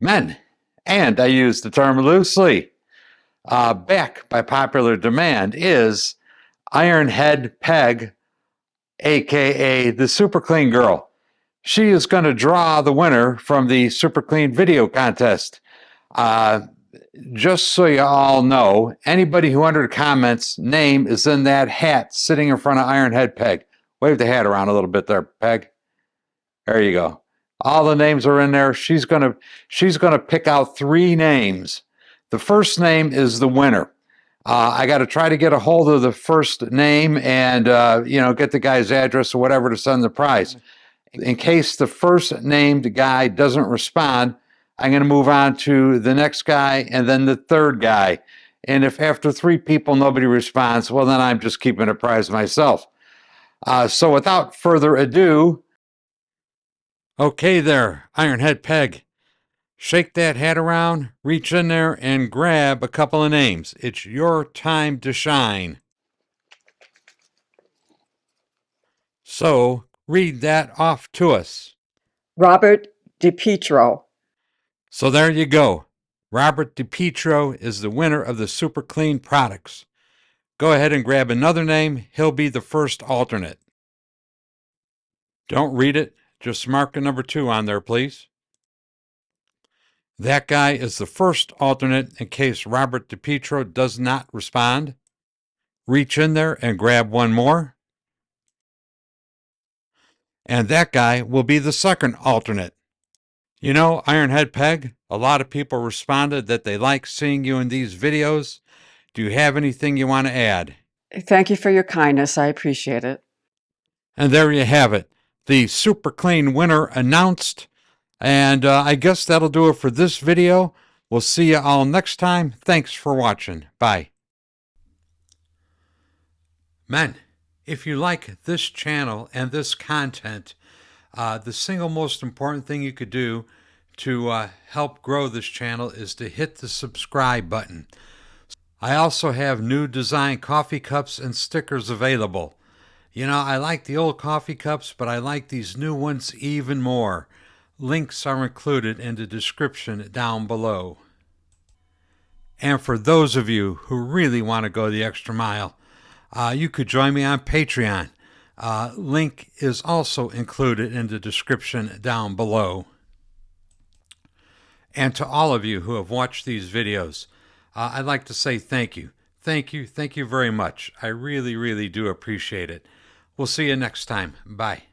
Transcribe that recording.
Men, and I use the term loosely. Back by popular demand is Ironhead Peg, aka the SuperClean girl. She is going to draw the winner from the SuperClean video contest. Just so you all know, anybody who under the comments name is in that hat sitting in front of Ironhead Peg. Wave the hat around a little bit there, Peg. There you go. All the names are in there. She's gonna pick out 3 names. The first name is the winner. I got to try to get a hold of the first name and get the guy's address or whatever to send the prize. In case the first named guy doesn't respond, I'm going to move on to the next guy and then the third guy. And if after 3 people nobody responds, well, then I'm just keeping a prize myself. So without further ado, okay there, Ironhead Peg. Shake that hat around, reach in there, and grab a couple of names. It's your time to shine. So, read that off to us. Robert DiPietro. So there you go. Robert DiPietro is the winner of the SuperClean products. Go ahead and grab another name. He'll be the first alternate. Don't read it. Just mark a number 2 on there, please. That guy is the first alternate in case Robert DiPietro does not respond. Reach in there and grab one more. And that guy will be the second alternate. You know, Ironhead Peg, a lot of people responded that they like seeing you in these videos. Do you have anything you want to add? Thank you for your kindness. I appreciate it. And there you have it. The SuperClean winner announced. And I guess that'll do it for this video. We'll see you all next time. Thanks for watching. Bye. Men, if you like this channel and this content, the single most important thing you could do to help grow this channel is to hit the subscribe button. I also have new design coffee cups and stickers available. You know, I like the old coffee cups, but I like these new ones even more. Links are included in the description down below. And for those of you who really want to go the extra mile, you could join me on Patreon. Link is also included in the description down below. And to all of you who have watched these videos, I'd like to say thank you. Thank you very much. I really, really do appreciate it. We'll see you next time. Bye.